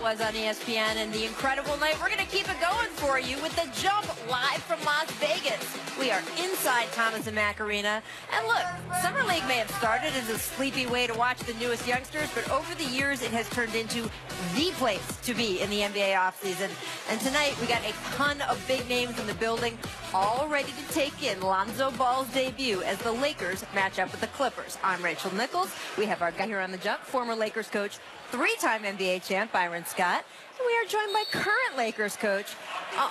was on ESPN and the incredible night. We're going to keep it going for you with the Jump live from Las Vegas. We are inside Thomas and Mack Arena. And look, Summer League may have started as a sleepy way to watch the newest youngsters, but over the years it has turned into the place to be in the NBA offseason. And tonight we got a ton of big names in the building, all ready to take in Lonzo Ball's debut as the Lakers match up with the Clippers. I'm Rachel Nichols. We have our guy here on the Jump, former Lakers coach, three-time NBA champ Byron Scott. And we are joined by current Lakers coach,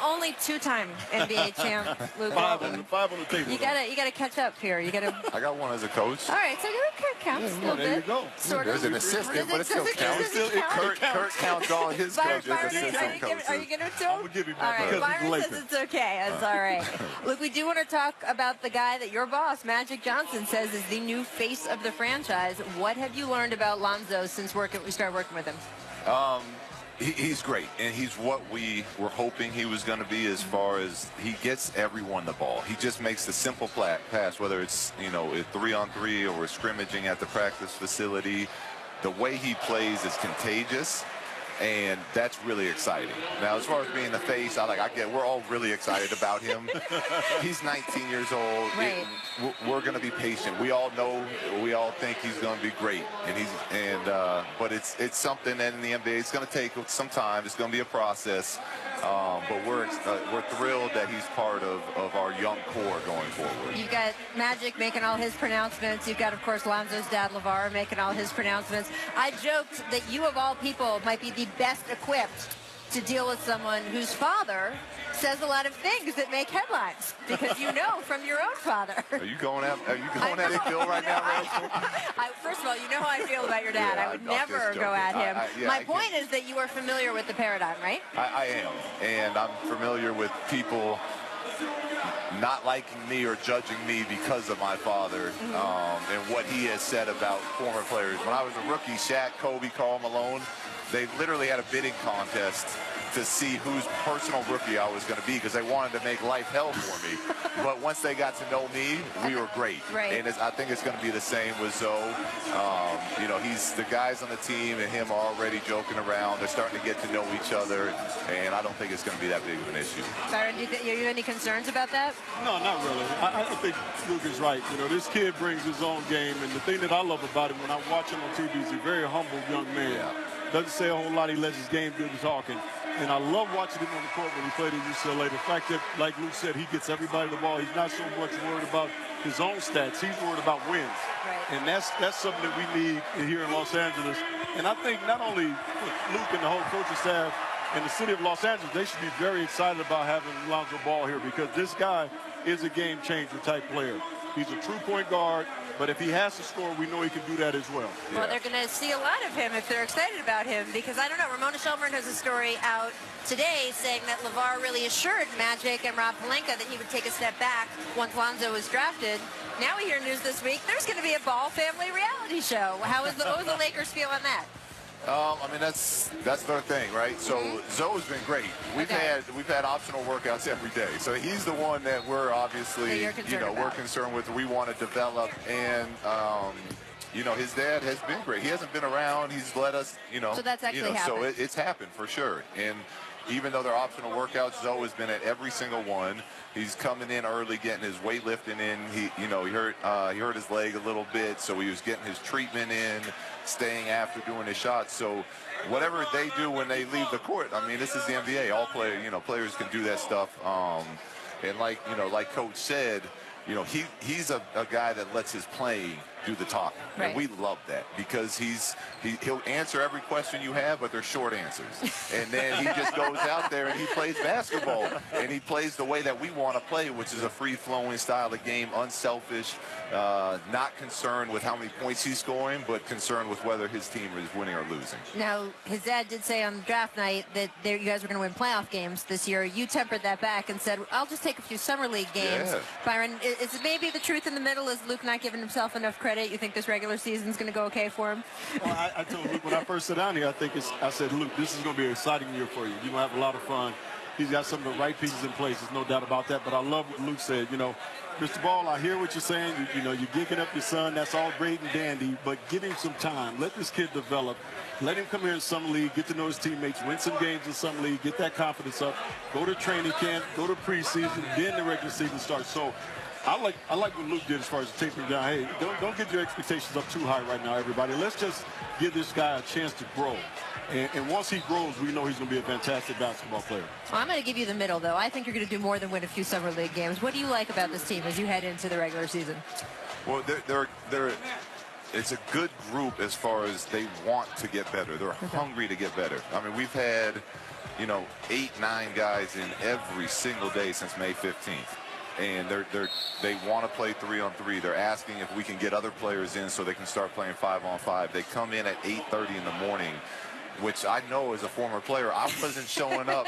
only two-time NBA champ Luke Walton. Five on the table. You gotta catch up here. You gotta. I got one as a coach. All right, so it counts a little bit. There you go. Sort There's of. an assistant, but it still Does it counts. count? Kurt counts all his coaches as assistant coaches. Are you gonna tell? I'm gonna give you All my right, because Byron it's says it's okay. That's all right. Look, we do want to talk about the guy that your boss, Magic Johnson, says is the new face of the franchise. What have you learned about Lonzo since we started working with him? He's great, and he's what we were hoping he was going to be as far as he gets everyone the ball. He just makes the simple pass, whether it's, a 3-on-3 or scrimmaging at the practice facility. The way he plays is contagious, and that's really exciting. Now, as far as being the face, we're all really excited about him. He's 19 years old. Right. We're going to be patient. We all know, we all think he's going to be great, but it's something that in the NBA it's going to take some time. It's going to be a process, but we're thrilled that he's part of our young core going forward. You've got Magic making all his pronouncements. You've got, of course, Lonzo's dad, LeVar, making all his pronouncements. I joked that you, of all people, might be the best equipped to deal with someone whose father says a lot of things that make headlines, because you know from your own father. Are you going at it, Bill, right now, Rachel? First of all, you know how I feel about your dad. Yeah, I would never go at him. My point is that you are familiar with the paradigm, right? I am, and I'm familiar with people not liking me or judging me because of my father, and what he has said about former players. When I was a rookie, Shaq, Kobe, Karl Malone, they literally had a bidding contest to see whose personal rookie I was going to be, because they wanted to make life hell for me. But once they got to know me, we were great. Right. And I think it's going to be the same with Zoe. He's the guys on the team and him are already joking around. They're starting to get to know each other, and I don't think it's going to be that big of an issue. Byron, do you have any concerns about that? No, not really. I think Luke is right. This kid brings his own game, and the thing that I love about him when I watch him on TV is he's a very humble young man. Yeah. Doesn't say a whole lot. He lets his game do the talking. And I love watching him on the court when he played at UCLA. The fact that, like Luke said, he gets everybody the ball. He's not so much worried about his own stats. He's worried about wins. Right. And that's something that we need here in Los Angeles. And I think not only Luke and the whole coaching staff and the city of Los Angeles, they should be very excited about having Lonzo Ball here, because this guy is a game changer type player. He's a true point guard, but if he has to score, we know he can do that as well. Well, they're going to see a lot of him if they're excited about him, because I don't know, Ramona Shelburne has a story out today saying that LeVar really assured Magic and Rob Pelinka that he would take a step back once Lonzo was drafted. Now we hear news this week, there's going to be a Ball family reality show. What does the Lakers feel on that? That's their thing, right? So Zoe's been great. We've had optional workouts every day. So he's the one that we're obviously, we're concerned with. We want to develop, and his dad has been great. He hasn't been around. He's let us, So that's actually happened. So it's happened for sure. And even though they're optional workouts, Zoe has been at every single one. He's coming in early, getting his weightlifting in. He hurt his leg a little bit, so he was getting his treatment in, staying after doing his shots. So whatever they do when they leave the court, this is the NBA. All players can do that stuff. And like Coach said, he's a guy that lets his playing do the talking. Right. And we love that, because he'll answer every question you have, but they're short answers. And then he just goes out there and he plays basketball, and he plays the way that we want to play, which is a free-flowing style of game, unselfish, not concerned with how many points he's scoring, but concerned with whether his team is winning or losing. Now, his dad did say on draft night that you guys were going to win playoff games this year. You tempered that back and said, I'll just take a few summer league games. Yeah. Byron, is it maybe the truth in the middle? Is Luke not giving himself enough credit? You think this regular season's going to go okay for him? Well, I told Luke when I first sat down here, I said, Luke, this is going to be an exciting year for you. You're going to have a lot of fun. He's got some of the right pieces in place. There's no doubt about that. But I love what Luke said. You know, Mr. Ball, I hear what you're saying. You know, you're geeking up your son. That's all great and dandy. But give him some time. Let this kid develop. Let him come here in Summer League, get to know his teammates, win some games in Summer League, get that confidence up, go to training camp, go to preseason, then the regular season starts. So I like what Luke did as far as tapering down. Hey, don't get your expectations up too high right now, everybody. Let's just give this guy a chance to grow. And once he grows, we know he's going to be a fantastic basketball player. Well, I'm going to give you the middle, though. I think you're going to do more than win a few Summer League games. What do you like about this team as you head into the regular season? Well, it's a good group as far as they want to get better. They're hungry to get better. I mean, we've had, you know, 8, 9 guys in every single day since May 15th. And they want to play 3-on-3. They're asking if we can get other players in so they can start playing 5-on-5. They come in at 8:30 in the morning, which I know as a former player, I wasn't showing up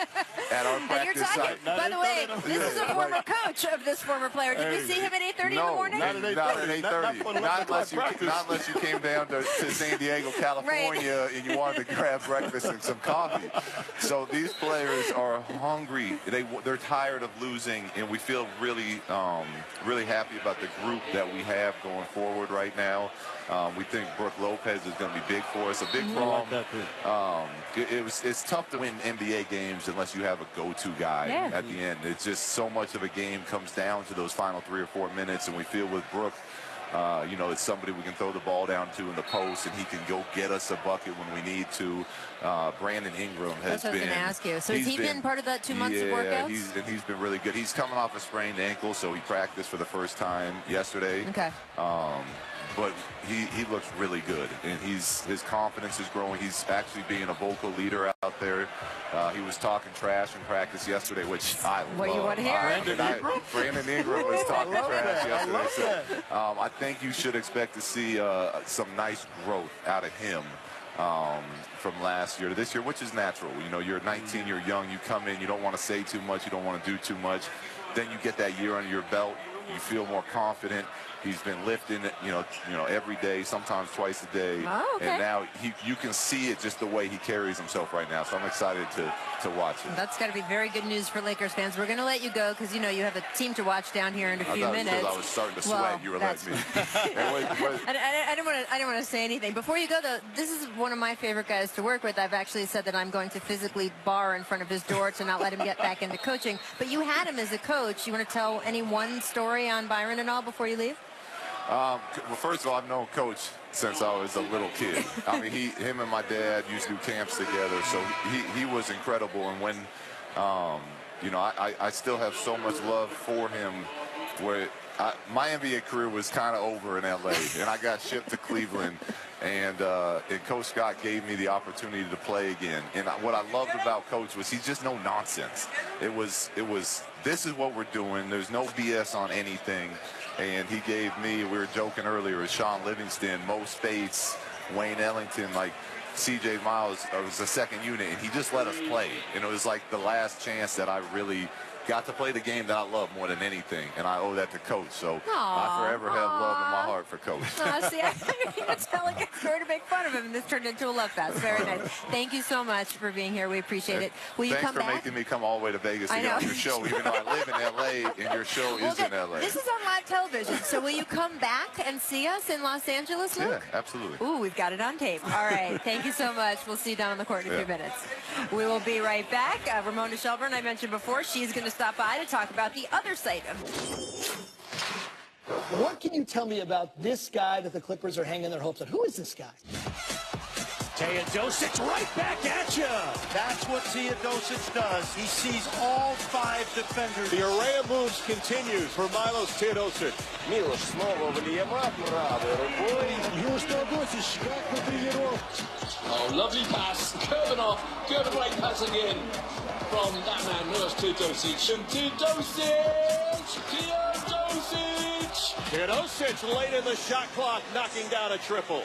at our practice site. By the way, this is a former coach of this former player. Did we see him at 8:30 in the morning? Not at 8:30. Not unless you came down to San Diego, California, and you wanted to grab breakfast and some coffee. So these players are hungry. They're tired of losing, and we feel really, really happy about the group that we have going forward right now. We think Brooke Lopez is going to be big for us. A big problem. It's tough to win NBA games unless you have a go-to guy at the end. It's just so much of a game comes down to those final 3 or 4 minutes, and we feel with Brooke, you know, it's somebody we can throw the ball down to in the post, and he can go get us a bucket when we need to. Brandon Ingram has been. That's what I was going to ask you. So has he been part of that 2 months of workouts? Yeah, he's been really good. He's coming off a sprained ankle, so he practiced for the first time yesterday. Okay. But he looks really good, and his confidence is growing. He's actually being a vocal leader out there. He was talking trash in practice yesterday, which I love. What you want to hear? Brandon Ingram was talking trash yesterday. So I think you should expect to see some nice growth out of him from last year to this year, which is natural. You know, you're 19, you're young, you come in, you don't want to say too much, you don't want to do too much. Then you get that year under your belt, you feel more confident. He's been lifting, you know, every day, sometimes twice a day. Oh, okay. And now you can see it just the way he carries himself right now. So I'm excited to watch it. That's got to be very good news for Lakers fans. We're going to let you go because, you know, you have a team to watch down here in a few minutes. I was starting to sweat. You were letting me. I didn't want to say anything. Before you go, though, this is one of my favorite guys to work with. I've actually said that I'm going to physically bar in front of his door to not let him get back into coaching. But you had him as a coach. You want to tell any one story on Byron and all before you leave? Well, first of all, I've known Coach since I was a little kid. I mean, him and my dad used to do camps together, so he was incredible. And when, you know, I still have so much love for him. Where my NBA career was kind of over in LA, and I got shipped to Cleveland, and Coach Scott gave me the opportunity to play again. And what I loved about Coach was he's just no nonsense. It was this is what we're doing. There's no BS on anything. And he gave me, we were joking earlier, with Sean Livingston, Mo Spates, Wayne Ellington, like C.J. Miles was the second unit, and he just let us play. And it was like the last chance that I really got to play the game that I love more than anything, and I owe that to Coach. So I forever have love in my heart for Coach. See, I didn't sound like I started to make fun of him, and this turned into a love fest. Very nice. Thank you so much for being here. We appreciate it. Will you come back? Thanks for making me come all the way to Vegas to get on your show, even though I live in L.A. and your show is in L.A. This is on live television, so will you come back and see us in Los Angeles, Luke? Yeah, absolutely. Ooh, we've got it on tape. All right. Thank you so much. We'll see you down on the court in a few minutes. We will be right back. Ramona Shelburne, I mentioned before, she's going to stop by to talk about the other side of What can you tell me about this guy that the Clippers are hanging their hopes on? Who is this guy? Teodosic right back at you. That's what Teodosic does. He sees all 5 defenders. The array of moves continues for Milos Teodosic. Милош снова влево, правый рукой. Юрий Теодосич, как на тренировке. Oh, lovely pass. Curving off. Good right pass again from that man, Milos Teodosic. And Teodosic! Teodosic late in the shot clock, knocking down a triple.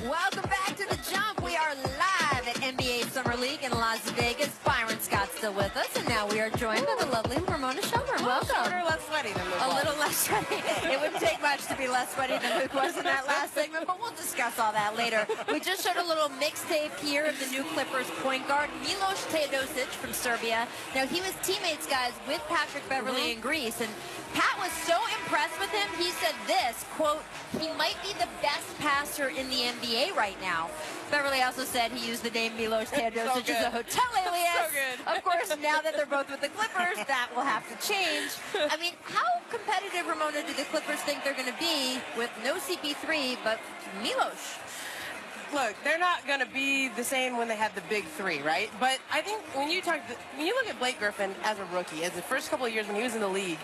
Welcome back to The Jump. We are live at NBA Summer League in Las Vegas. Byron Scott's still with us, and now we are joined by the lovely Ramona Shelburne. Welcome. Shorter, less sweaty than Luke. A little less sweaty. It wouldn't take much to be less sweaty than Luke was in that last segment, but we'll discuss all that later. We just showed a little mixtape here of the new Clippers point guard, Milos Teodosic from Serbia. Now, he was teammates, guys, with Patrick Beverley in Greece, and Pat was so impressed with him, he said this, quote, he might be the best passer in the NBA right now. Beverley also said he used the name Milos Teodosic as a hotel alias. Of course, now that they're both with the Clippers, that will have to change. I mean, how competitive, Ramona, do the Clippers think they're going to be with no CP3, but Milos? Look, they're not going to be the same when they had the big three, right? But I think when you look at Blake Griffin as a rookie, as the first couple of years when he was in the league,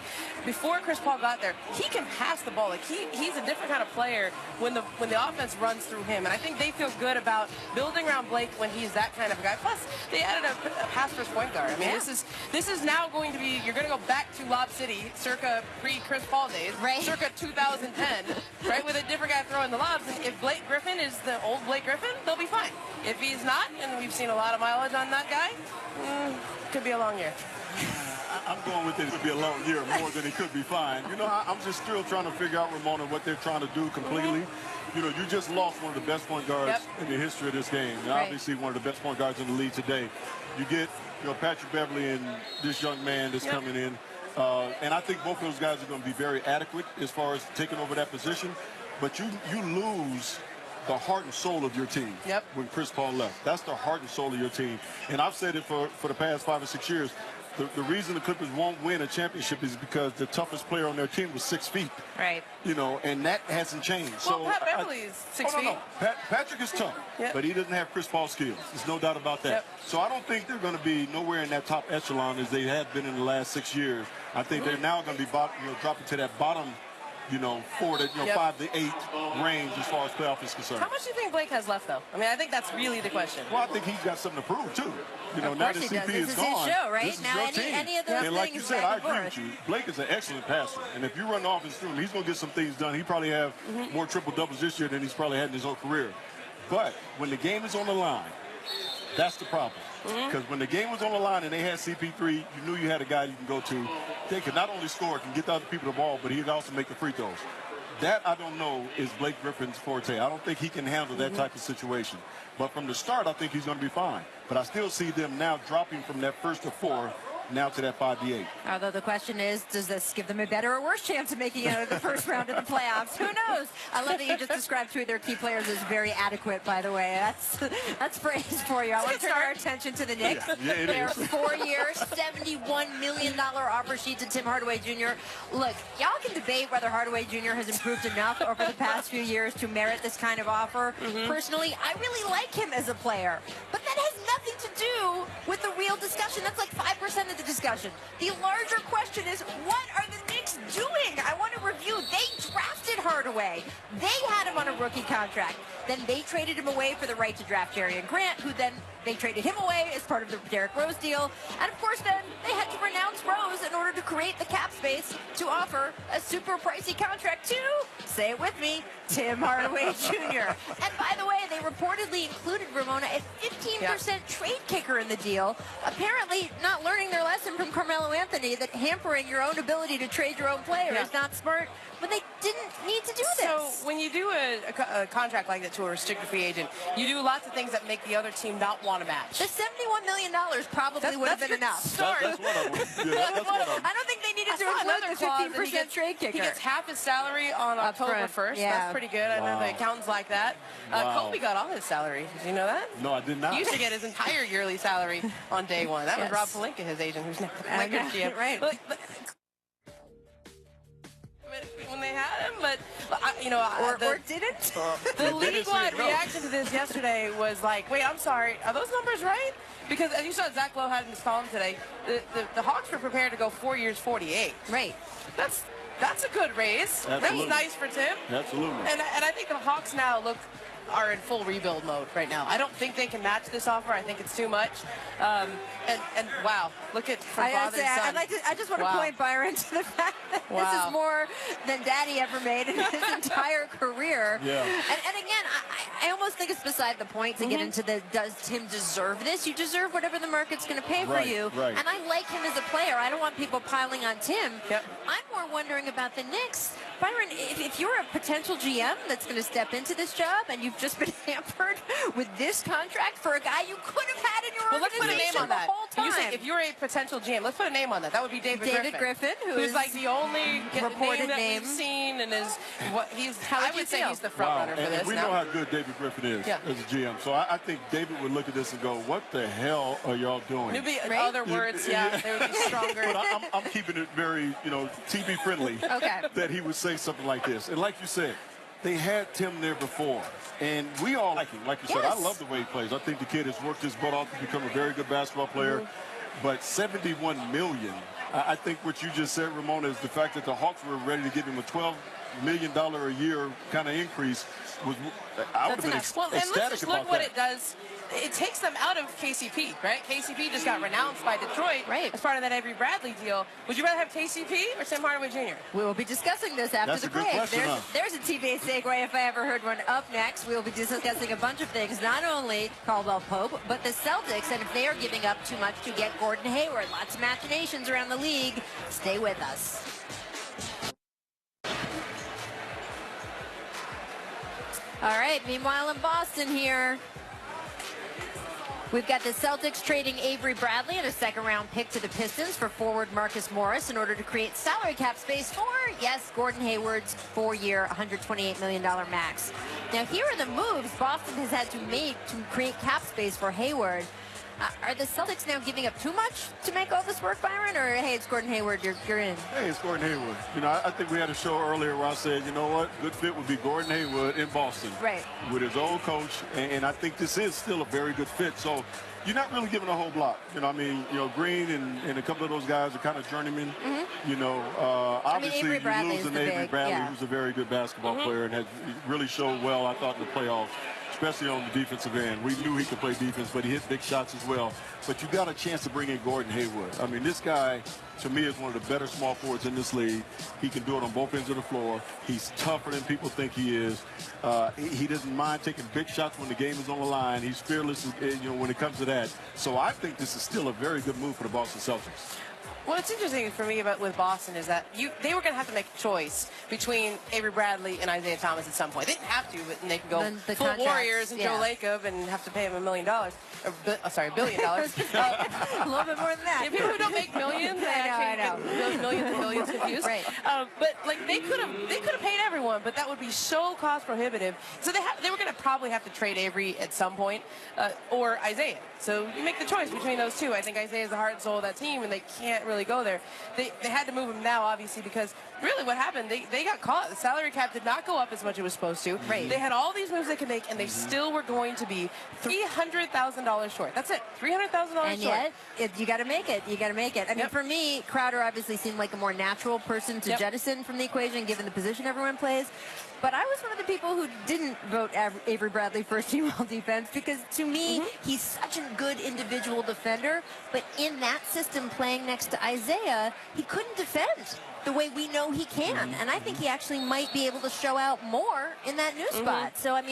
before Chris Paul got there, he can pass the ball. Like he's a different kind of player when the offense runs through him. And I think they feel good about building around Blake when he's that kind of a guy. Plus, they added a pass-first point guard. I mean, this is now going to be, you're going to go back to Lob City, circa pre-Chris Paul days, right? Circa 2010, right? With a different guy throwing the lobs. And if Blake Griffin is the old Blake Griffin, they'll be fine. If he's not, and we've seen a lot of mileage on that guy, could be a long year. I'm going with it to be a long year more than it could be fine. You know, I'm just still trying to figure out, Ramona, what they're trying to do completely. You know, you just lost one of the best point guards in the history of this game. And obviously one of the best point guards in the league today. You get, you know, Patrick Beverley and this young man that's coming in. And I think both of those guys are going to be very adequate as far as taking over that position. But you lose the heart and soul of your team when Chris Paul left. That's the heart and soul of your team. And I've said it for the past 5 or 6 years. The reason the Clippers won't win a championship is because the toughest player on their team was 6 feet. Right. You know, and that hasn't changed. Well, so Pat Beverley's 6 feet. No. Patrick is tough, but he doesn't have Chris Paul skills. There's no doubt about that. So I don't think they're going to be nowhere in that top echelon as they have been in the last 6 years. I think they're now going to be dropping to that bottom, 4 to 5 to 8 range as far as playoff is concerned. How much do you think Blake has left, though? I mean, I think that's really the question. Well, I think he's got something to prove, too. You know, now that CP is gone, his show, right? this is now, your team. any of those and like you things said, I agree with you. Blake is an excellent passer. And if you run the offense through him, he's going to get some things done. He probably have more triple-doubles this year than he's probably had in his whole career. But when the game is on the line, that's the problem. Because when the game was on the line and they had CP3, you knew you had a guy you can go to. They could not only score, can get the other people the ball, but he could also make the free throws. That, I don't know, is Blake Griffin's forte. I don't think he can handle that type of situation. But from the start, I think he's going to be fine. But I still see them now dropping from that 1st to 4 now to that 5 to 8. Although the question is, does this give them a better or worse chance of making it out of the first round of the playoffs? Who knows? I love that you just described 2 of their key players as very adequate, by the way. That's praise for you. I want to turn our attention to the Knicks. Their 4-year, $71 million offer sheet to Tim Hardaway Jr. Look, y'all can debate whether Hardaway Jr. has improved enough over the past few years to merit this kind of offer. Personally, I really like him as a player. But that has nothing to do with the real discussion. That's like 5% of the discussion. The larger question is, what are the Knicks doing? I want to review. They drafted Hardaway. They had him on a rookie contract. Then they traded him away for the right to draft Jerian Grant, who then they traded him away as part of the Derrick Rose deal. And of course, then they had to renounce Rose in order to create the cap space to offer a super pricey contract to, say it with me, Tim Hardaway Jr. And by the way, they reportedly included Ramona a 15% trade kicker in the deal. Apparently not learning their lesson from Carmelo Anthony that hampering your own ability to trade your own player is not smart, but they didn't need to do this. So when you do a contract like that to a restricted free agent, you do lots of things that make the other team not want to match. The $71 million probably would have been enough. That's one of them. Yeah, that's one of them. I don't think they needed to include the 15% trade kicker. He gets half his salary on October 1st. Yeah. That's pretty good. I know the accountants like that. Kobe got all his salary. Did you know that? No, I did not. He used to get his entire yearly salary on day one. That was Rob Pelinka, his agent, who's now the Lakers GM. Right. When they had him, but or didn't. The league-wide reaction to this yesterday was like, wait, I'm sorry, are those numbers right? Because as you saw, Zach Lowe had in his column today, the Hawks were prepared to go 4 years, 48. Right. That's a good raise. Absolutely. That's nice for Tim. Absolutely. And I think the Hawks now look are in full rebuild mode right now. I don't think they can match this offer. I think it's too much. And wow, look at from father and son. I just want to point Byron to the fact that this is more than Daddy ever made in his entire career. Yeah. And again, I almost think it's beside the point to get into the does Tim deserve this? You deserve whatever the market's going to pay for you. Right. And I like him as a player. I don't want people piling on Tim. Yep. I'm more wondering about the Knicks. Byron, if you're a potential GM that's going to step into this job and you've just been hampered with this contract for a guy you could have had in your let's put a name on that. the whole time. You say if you're a potential GM, let's put a name on that. That would be David Griffin, who's like the only reported name that we've seen, and is what he's. How I would say he's the front runner for this. And we know how good David Griffin is as a GM. So I think David would look at this and go, "What the hell are y'all doing?" Maybe other words, they would be stronger. But I'm keeping it very, TV friendly. Okay. That he would say something like this. And like you said, they had Tim there before. And we all like him. Like you said, I love the way he plays. I think the kid has worked his butt off to become a very good basketball player. But $71 million, I think what you just said, Ramona, is the fact that the Hawks were ready to give him a $12 million a year kind of increase. I would have been ecstatic well, and let's just look about what that. it does. It takes them out of KCP, right? KCP just got renounced by Detroit as part of that Avery Bradley deal. Would you rather have KCP or Tim Hardaway Jr.? We will be discussing this after That's the a good break. question, There's a TBA segue if I ever heard one. Up next, we will be discussing a bunch of things, not only Caldwell Pope, but the Celtics, and if they are giving up too much to get Gordon Hayward. Lots of machinations around the league. Stay with us. All right, meanwhile in Boston here, we've got the Celtics trading Avery Bradley and a second-round pick to the Pistons for forward Marcus Morris in order to create salary cap space for, Gordon Hayward's 4-year, $128 million max. Now, here are the moves Boston has had to make to create cap space for Hayward. Are the Celtics now giving up too much to make all this work, Byron? Or, hey, it's Gordon Hayward, you're in? Hey, it's Gordon Hayward. I think we had a show earlier where I said, you know what, good fit would be Gordon Hayward in Boston. Right. With his old coach, and I think this is still a very good fit. So you're not really giving a whole block. Green and a couple of those guys are kind of journeymen. Obviously Avery Bradley you're losing Avery Bradley, who's a very good basketball player and has really showed well, I thought, in the playoffs, especially on the defensive end. We knew he could play defense, but he hit big shots as well. But you got a chance to bring in Gordon Hayward. This guy, to me, is one of the better small forwards in this league. He can do it on both ends of the floor. He's tougher than people think he is. He doesn't mind taking big shots when the game is on the line. He's fearless, when it comes to that. So I think this is still a very good move for the Boston Celtics. What's interesting for me with Boston is that they were going to have to make a choice between Avery Bradley and Isaiah Thomas at some point. They didn't have to, but they can go full Warriors and Joe Lacob and have to pay him $1 million. $1 billion. A little bit more than that. People who don't make millions, I know. get those millions and millions confused. Right. But they could have paid everyone, but that would be so cost prohibitive. So they were going to probably have to trade Avery at some point or Isaiah. So you make the choice between those two. I think Isaiah is the heart and soul of that team, and they can't really go there. They had to move him now, obviously, because really what happened, they got caught. The salary cap did not go up as much as it was supposed to. Right. They had all these moves they could make, and they still were going to be $300,000 short. That's it, $300,000 short. And yet, you got to make it. You got to make it. I mean, for me, Crowder obviously seemed like a more natural person to jettison from the equation, given the position everyone plays. But I was one of the people who didn't vote Avery Bradley for team all defense because, to me, he's such a good individual defender. But in that system, playing next to Isaiah, he couldn't defend the way we know he can. And I think he actually might be able to show out more in that new spot. So, we'll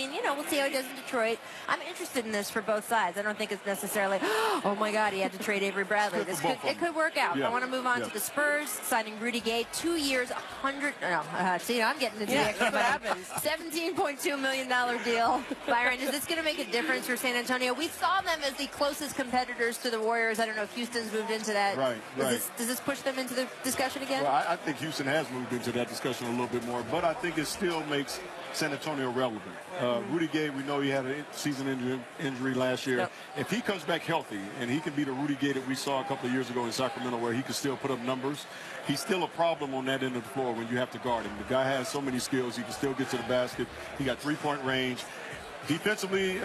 see how he does in Detroit. I'm interested in this for both sides. I don't think it's necessarily, oh, my God, he had to trade Avery Bradley. It could work out. I want to move on to the Spurs, signing Rudy Gay, 2 years, I'm getting into the extra money. $17.2 million deal. Byron, is this going to make a difference for San Antonio? We saw them as the closest competitors to the Warriors. I don't know if Houston's moved into that. Right. Does this push them into the discussion again? Well, I think Houston has moved into that discussion a little bit more, but I think it still makes San Antonio relevant. Rudy Gay, we know he had a season injury last year. If he comes back healthy and he can be the Rudy Gay that we saw a couple of years ago in Sacramento where he could still put up numbers, he's still a problem on that end of the floor when you have to guard him. The guy has so many skills. He can still get to the basket. He got three-point range. Defensively,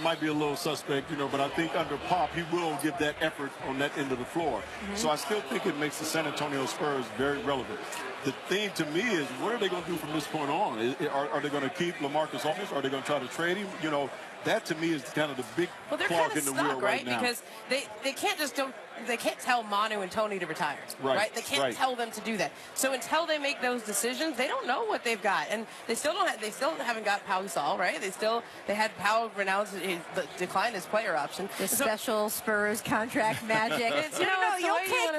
might be a little suspect, but I think under Pop, he will give that effort on that end of the floor. So I still think it makes the San Antonio Spurs very relevant. the thing to me is, what are they going to do from this point on? Are they going to keep LaMarcus Aldridge? Are they going to try to trade him? You know, that to me is kind of the big clog in the wheel right now. Because they can't just they can't tell Manu and Tony to retire, right? They can't tell them to do that. So until they make those decisions, they don't know what they've got, and they still haven't got Pau Gasol, right? They had Pau renounced, declined his player option. The special Spurs contract magic.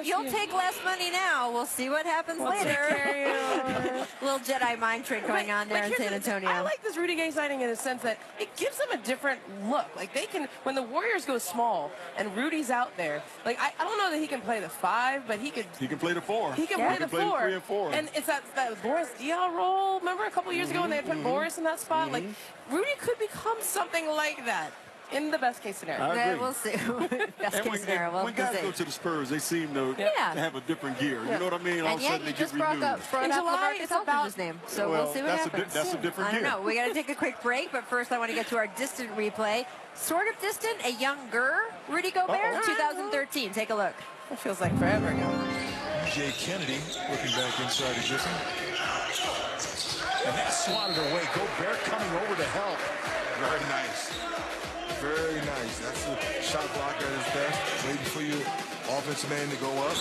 You'll take less money now. We'll see what happens later. Little Jedi mind trick going on there in San Antonio. I like this Rudy Gay signing in the sense that it gives them a different look. Like they can, when the Warriors go small and Rudy's out there, like I don't know that he can play the 5, but he can play the 4. He can play the 4. The 3 and 4. And it's that Boris Diaw role. Remember a couple years ago when they had put Boris in that spot? Like Rudy could become something like that. In the best case scenario. We'll see. Best case scenario. When guys go to the Spurs, they seem to have a different gear. You know what I mean? All And of a yet sudden you they just get brought renewed. up LaMarcus Aldridge's name. So we'll see what happens. That's a different gear. I don't know. We got to take a quick break, but first I want to get to our distant replay. Sort of distant, a younger Rudy Gobert, 2013. Take a look. It feels like forever ago. Jay Kennedy looking back inside his system. And that's swatted away. Gobert coming over to help. Very nice. Very nice. That's the shot blocker at his best. Waiting for your offensive man to go up.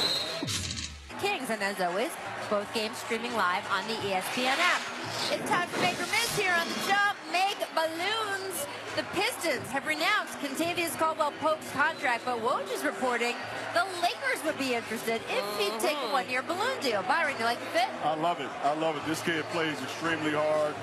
Kings, and as always, both games streaming live on the ESPN app. It's time for Make or Miss here on the Jump. Make balloons. The Pistons have renounced Kentavious Caldwell-Pope's contract, but Woj is reporting the Lakers would be interested if he'd take a one-year balloon deal. Byron, you like the fit? I love it. I love it. This kid plays extremely hard.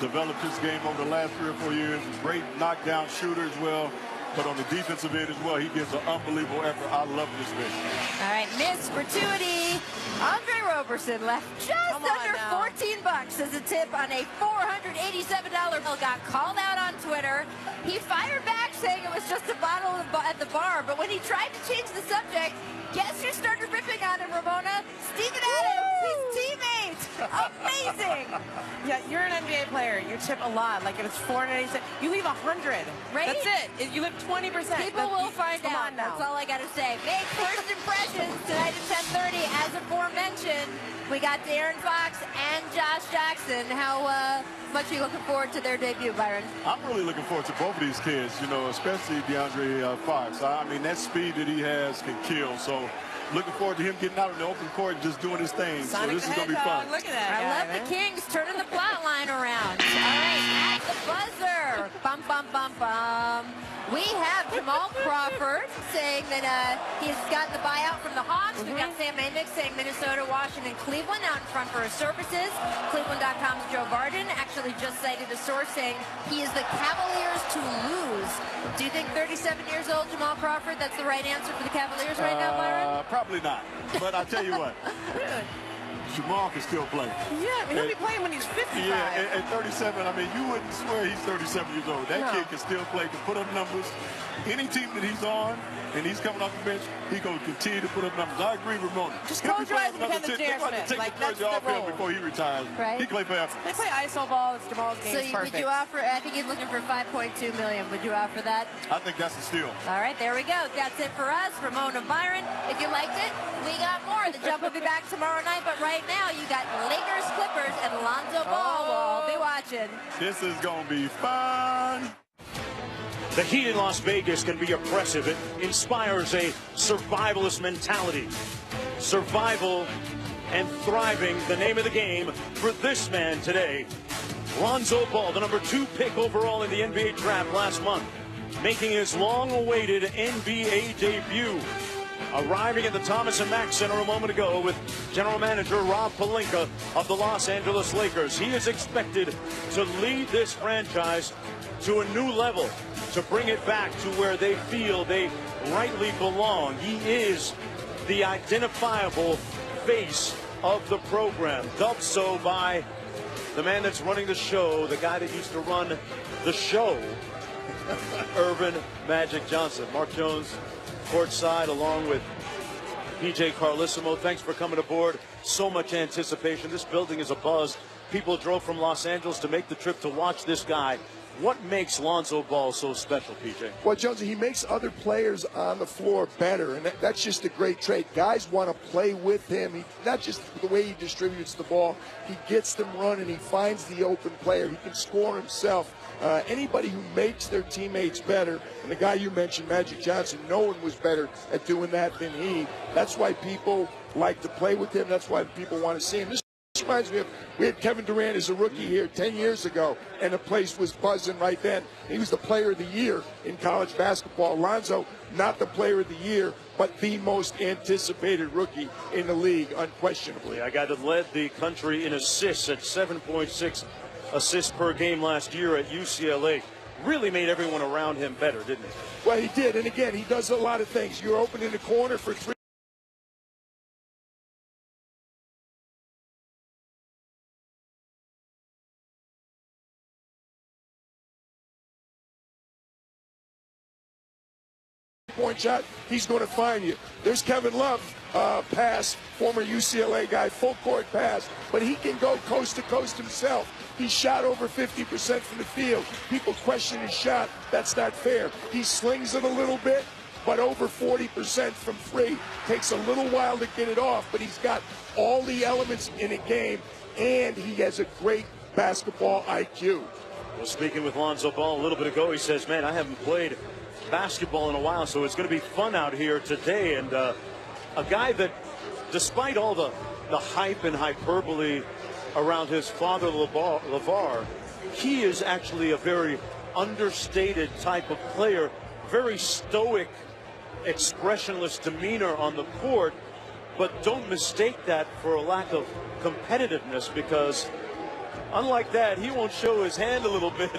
Developed his game over the last 3 or 4 years. Great knockdown shooter as well. But on the defensive end as well, he gives an unbelievable effort. I love this fish. All right, Miss Gratuity. Andre Roberson left just under $14 as a tip on a $487 bill. Got called out on Twitter. He fired back saying it was just a bottle at the bar. But when he tried to change the subject, guess who started ripping on him, Ramona? Steven Adams, his teammate. Amazing. Yeah, you're an NBA player. You tip a lot. Like if it's $487, you leave 100. Right? That's it. You live 20%. People will find out. That's all I got to say. Make first impressions tonight at 10:30. As aforementioned, we got De'Aaron Fox and Josh Jackson. How much are you looking forward to their debut, Byron? I'm really looking forward to both of these kids, you know, especially DeAndre Fox. I mean, that speed that he has can kill. So looking forward to him getting out in the open court and just doing his thing. So this is going to be fun. Look at that. I love the Kings turning the plot line around. All right, at the buzzer. Bum, bum, bum, bum. We have Jamal Crawford saying that he's gotten the buyout from the Hawks. We've got Sam Amick saying Minnesota, Washington, Cleveland out in front for his services. Cleveland.com's Joe Barden actually just cited a source saying he is the Cavaliers to lose. Do you think 37 years old Jamal Crawford, that's the right answer for the Cavaliers right now, Byron? Probably not. But I'll tell you what. Jamal can still play. Yeah, he'll be playing when he's 55. Yeah, at 37, I mean, you wouldn't swear he's 37 years old. That kid can still play, can put up numbers. Any team that he's on and he's coming off the bench, he going to continue to put up numbers. I agree with Ramona. Just close your eyes and pretend it's J.R. Smith. Take Like, the jersey off him before he retires. Right. He can play forever. They play ISO ball. It's Jamal's game. So would you offer, I think he's looking for $5.2 million. Would you offer that? I think that's a steal. All right, there we go. That's it for us. Ramona, Byron, if you liked it, we got more. The Jump will be back tomorrow night, but right now you got Lakers, Clippers, and Lonzo Ball. We'll all be watching. This is going to be fun. The heat in Las Vegas can be oppressive. It inspires a survivalist mentality. Survival and thriving, the name of the game for this man today. Lonzo Ball, the number 2 pick overall in the NBA draft last month, making his long-awaited NBA debut. Arriving at the Thomas & Mack Center a moment ago with General Manager Rob Pelinka of the Los Angeles Lakers. He is expected to lead this franchise to a new level, to bring it back to where they feel they rightly belong. He is the identifiable face of the program, dubbed so by the man that's running the show, the guy that used to run the show, Irvin Magic Johnson. Mark Jones, courtside, along with PJ Carlissimo. Thanks for coming aboard. So much anticipation. This building is abuzz. People drove from Los Angeles to make the trip to watch this guy What makes Lonzo Ball so special, PJ? Well, Jonesy, he makes other players on the floor better, and that's just a great trait. Guys want to play with him. Not just the way he distributes the ball, he gets them running, he finds the open player, he can score himself. Anybody who makes their teammates better, and the guy you mentioned, Magic Johnson, no one was better at doing that than he. That's why people like to play with him. That's why people want to see him. This reminds me of, we had Kevin Durant as a rookie here 10 years ago, and the place was buzzing right then. He was the player of the year in college basketball. Lonzo, not the player of the year, but the most anticipated rookie in the league, unquestionably. A guy that led the country in assists at 7.6 assists per game last year at UCLA. Really made everyone around him better, didn't he? Well, he did, and again, he does a lot of things. You're open in the corner for three. Point shot, he's going to find you. There's Kevin Love pass, former UCLA guy, full court pass, but he can go coast to coast himself. He shot over 50% from the field. People question his shot. That's not fair. He slings it a little bit, but over 40% from three. Takes a little while to get it off, but he's got all the elements in a game, and he has a great basketball IQ. Well, speaking with Lonzo Ball a little bit ago, he says, man, I haven't played basketball in a while, so it's going to be fun out here today. And a guy that, despite all the hype and hyperbole around his father, LeVar, he is actually a very understated type of player, very stoic, expressionless demeanor on the court, but don't mistake that for a lack of competitiveness, because unlike that, he won't show his hand a little bit.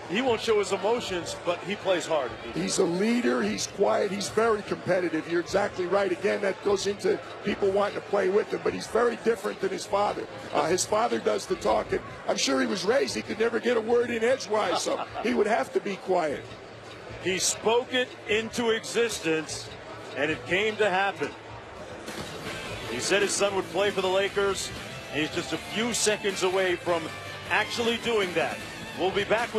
He won't show his emotions, but he plays hard. He's a leader. He's quiet. He's very competitive. You're exactly right. Again, that goes into people wanting to play with him, but he's very different than his father. His father does the talking. I'm sure he was raised. He could never get a word in edgewise, so he would have to be quiet. He spoke it into existence, and it came to happen. He said his son would play for the Lakers. He's just a few seconds away from actually doing that. We'll be back with